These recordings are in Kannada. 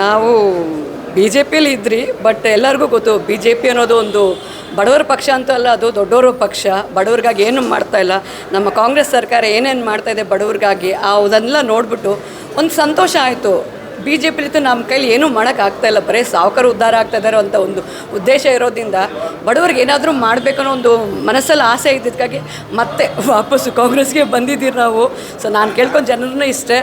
ನಾವು ಬಿ ಜೆ ಪಿಯಲ್ಲಿ ಇದ್ರಿ, ಬಟ್ ಎಲ್ಲರಿಗೂ ಗೊತ್ತು ಬಿ ಜೆ ಪಿ ಅನ್ನೋದು ಒಂದು ಬಡವರ ಪಕ್ಷ ಅಂತೂ ಅಲ್ಲ, ಅದು ದೊಡ್ಡವರ ಪಕ್ಷ. ಬಡವ್ರಿಗಾಗಿ ಏನೂ ಮಾಡ್ತಾಯಿಲ್ಲ. ನಮ್ಮ ಕಾಂಗ್ರೆಸ್ ಸರ್ಕಾರ ಏನೇನು ಮಾಡ್ತಾಯಿದೆ ಬಡವ್ರಿಗಾಗಿ ಅದನ್ನೆಲ್ಲ ನೋಡಿಬಿಟ್ಟು ಒಂದು ಸಂತೋಷ ಆಯಿತು. ಬಿ ಜೆ ಪಿಲಿತ್ತು ನಮ್ಮ ಕೈಲಿ ಏನೂ ಮಾಡೋಕ್ಕಾಗ್ತಾಯಿಲ್ಲ, ಬರೀ ಸಾವುಕಾರ ಉದ್ಧಾರ ಆಗ್ತಾಯಿದ್ದಾರೆ ಅಂತ ಒಂದು ಉದ್ದೇಶ ಇರೋದ್ರಿಂದ ಬಡವ್ರಿಗೆ ಏನಾದರೂ ಮಾಡಬೇಕನ್ನೋ ಒಂದು ಮನಸ್ಸಲ್ಲಿ ಆಸೆ ಇದ್ದಿದ್ದಕ್ಕಾಗಿ ಮತ್ತೆ ವಾಪಸ್ಸು ಕಾಂಗ್ರೆಸ್ಗೆ ಬಂದಿದ್ದೀರಿ ನಾವು. ಸೊ ನಾನು ಕೇಳ್ಕೊಂಡು ಜನರನ್ನೂ ಇಷ್ಟೇ,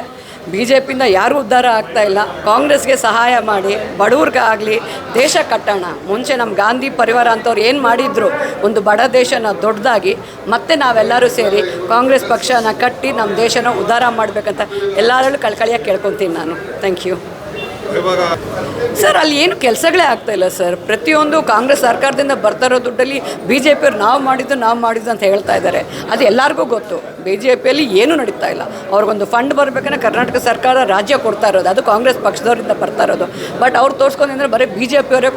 ಬಿ ಜೆ ಪಿಯಿಂದ ಯಾರೂ ಉದ್ಧಾರ ಆಗ್ತಾಯಿಲ್ಲ. ಕಾಂಗ್ರೆಸ್ಗೆ ಸಹಾಯ ಮಾಡಿ ಬಡವ್ರಿಗಾಗಲಿ ದೇಶ ಕಟ್ಟೋಣ. ಮುಂಚೆ ನಮ್ಮ ಗಾಂಧಿ ಪರಿವಾರ ಅಂತವ್ರು ಏನು ಮಾಡಿದ್ರು, ಒಂದು ಬಡ ದೇಶನ ದೊಡ್ಡದಾಗಿ ಮತ್ತೆ ನಾವೆಲ್ಲರೂ ಸೇರಿ ಕಾಂಗ್ರೆಸ್ ಪಕ್ಷನ ಕಟ್ಟಿ ನಮ್ಮ ದೇಶನ ಉದ್ಧಾರ ಮಾಡಬೇಕಂತ ಎಲ್ಲರಲ್ಲೂ ಕಳ್ಕಳಿಯಾಗಿ ಕೇಳ್ಕೊತೀನಿ ನಾನು. Thank you sir. ಅಲ್ಲಿ ಏನು ಕೆಲಸಗಳೇ ಆಗ್ತಾಯಿಲ್ಲ ಸರ್. ಪ್ರತಿಯೊಂದು ಕಾಂಗ್ರೆಸ್ ಸರ್ಕಾರದಿಂದ ಬರ್ತಾ ಇರೋ ದುಡ್ಡಲ್ಲಿ ಬಿ ಜೆ ಪಿಯವ್ರು ನಾವು ಮಾಡಿದ್ದು ಅಂತ ಹೇಳ್ತಾ ಇದ್ದಾರೆ. ಅದು ಎಲ್ಲರಿಗೂ ಗೊತ್ತು. ಬಿ ಜೆ ಪಿಯಲ್ಲಿ ಏನೂ ನಡೀತಾ ಇಲ್ಲ. ಅವ್ರಿಗೊಂದು ಫಂಡ್ ಬರಬೇಕಂದ್ರೆ ಕರ್ನಾಟಕ ಸರ್ಕಾರ ರಾಜ್ಯ ಕೊಡ್ತಾ ಇರೋದು, ಅದು ಕಾಂಗ್ರೆಸ್ ಪಕ್ಷದವರಿಂದ ಬರ್ತಾ ಇರೋದು. ಬಟ್ ಅವ್ರು ತೋರಿಸ್ಕೊಂಡಿದ್ರೆ ಬರೀ ಬಿ ಜೆ ಪಿಯವರೇ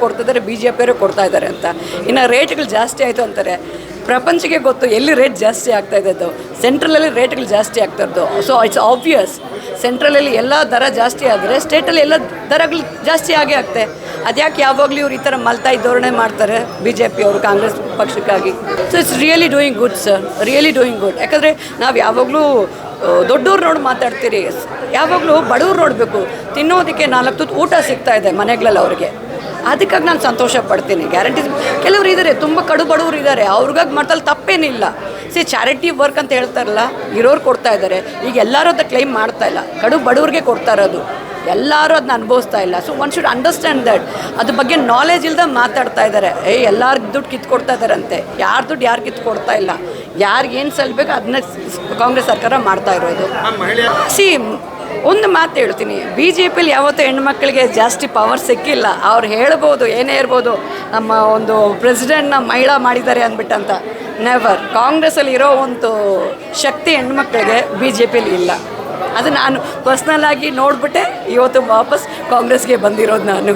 ಕೊಡ್ತಾ ಇದ್ದಾರೆ ಅಂತ. ಇನ್ನು ರೇಟ್ಗಳು ಜಾಸ್ತಿ ಆಯಿತು ಅಂತಾರೆ. ಪ್ರಪಂಚಕ್ಕೆ ಗೊತ್ತು ಎಲ್ಲಿ ರೇಟ್ ಜಾಸ್ತಿ ಆಗ್ತಾ ಇದ್ದದ್ದು. ಸೆಂಟ್ರಲಲ್ಲಿ ರೇಟ್ಗಳು ಜಾಸ್ತಿ ಆಗ್ತಾ ಇರೋದು. ಸೊ ಇಟ್ಸ್ ಆಬ್ವಿಯಸ್, ಸೆಂಟ್ರಲಲ್ಲಿ ಎಲ್ಲ ದರ ಜಾಸ್ತಿ ಆದರೆ ಸ್ಟೇಟಲ್ಲಿ ಎಲ್ಲ ದರಗಳು ಜಾಸ್ತಿ ಆಗೇ ಆಗ್ತದೆ. ಅದ್ಯಾಕೆ ಯಾವಾಗಲೂ ಇವ್ರು ಈ ಥರ ಮಲ್ತಾಯಿ ಧೋರಣೆ ಮಾಡ್ತಾರೆ ಬಿ ಜೆ ಪಿಯವರು ಕಾಂಗ್ರೆಸ್ ಪಕ್ಷಕ್ಕಾಗಿ. So it's really doing good sir, really doing good. ಯಾಕಂದರೆ ನಾವು ಯಾವಾಗಲೂ ದೊಡ್ಡವ್ರು ನೋಡಿ ಮಾತಾಡ್ತೀರಿ, ಯಾವಾಗಲೂ ಬಡವ್ರು ನೋಡಬೇಕು. ತಿನ್ನೋದಕ್ಕೆ 4 ತುತ್ತು ಊಟ ಸಿಗ್ತಾ ಇದೆ ಮನೆಗಳಲ್ಲಿ ಅವ್ರಿಗೆ. ಅದಕ್ಕಾಗಿ ನಾನು ಸಂತೋಷ ಪಡ್ತೀನಿ. ಗ್ಯಾರಂಟಿ ಕೆಲವರು ಇದ್ದಾರೆ, ತುಂಬ ಕಡು ಬಡವರು ಇದ್ದಾರೆ, ಅವ್ರಿಗಾಗಿ ಮಾಡ್ತಲ್ಲಿ ತಪ್ಪೇನಿಲ್ಲ. ಚಾರಿಟಿ ವರ್ಕ್ ಅಂತ ಹೇಳ್ತಾರಲ್ಲ, ಇರೋರು ಕೊಡ್ತಾ ಇದ್ದಾರೆ. ಈಗ ಎಲ್ಲರೂ ಅದನ್ನ ಕ್ಲೈಮ್ ಮಾಡ್ತಾ ಇಲ್ಲ, ಕಡು ಬಡವ್ರಿಗೆ ಕೊಡ್ತಾ ಇರೋದು. ಎಲ್ಲರೂ ಅದನ್ನ ಅನುಭವಿಸ್ತಾ ಇಲ್ಲ. So one should understand that. ಅದ್ರ ಬಗ್ಗೆ ನಾಲೆಜ್ ಇಲ್ಲದೆ ಮಾತಾಡ್ತಾ ಇದ್ದಾರೆ. ಎಲ್ಲರ ದುಡ್ಡು ಕಿತ್ಕೊಡ್ತಾ ಇದ್ದಾರಂತೆ. ಯಾರ ದುಡ್ಡು ಯಾರು ಕಿತ್ಕೊಡ್ತಾ ಇಲ್ಲ. ಯಾರಿಗೇನು ಸಲ್ಲಬೇಕು ಅದನ್ನ ಕಾಂಗ್ರೆಸ್ ಸರ್ಕಾರ ಮಾಡ್ತಾ ಇರೋದು. ಒಂದು ಮಾತು ಹೇಳ್ತೀನಿ, ಬಿ ಜೆ ಪಿಲಿ ಯಾವತ್ತೂ ಹೆಣ್ಮಕ್ಳಿಗೆ ಜಾಸ್ತಿ ಪವರ್ ಸಿಕ್ಕಿಲ್ಲ. ಅವ್ರು ಹೇಳ್ಬೋದು, ಏನೇ ಇರ್ಬೋದು, ನಮ್ಮ ಒಂದು ಪ್ರೆಸಿಡೆಂಟ್ನ ಮಹಿಳಾ ಮಾಡಿದ್ದಾರೆ ಅಂದ್ಬಿಟ್ಟಂತ. ನೆವರ್. ಕಾಂಗ್ರೆಸ್ಸಲ್ಲಿ ಇರೋ ಒಂದು ಶಕ್ತಿ ಹೆಣ್ಮಕ್ಳಿಗೆ ಬಿ ಜೆ ಪಿಲಿ ಇಲ್ಲ. ಅದು ನಾನು ಪರ್ಸ್ನಲಾಗಿ ನೋಡಿಬಿಟ್ಟೆ ಇವತ್ತು ವಾಪಸ್ ಕಾಂಗ್ರೆಸ್ಗೆ ಬಂದಿರೋದು ನಾನು.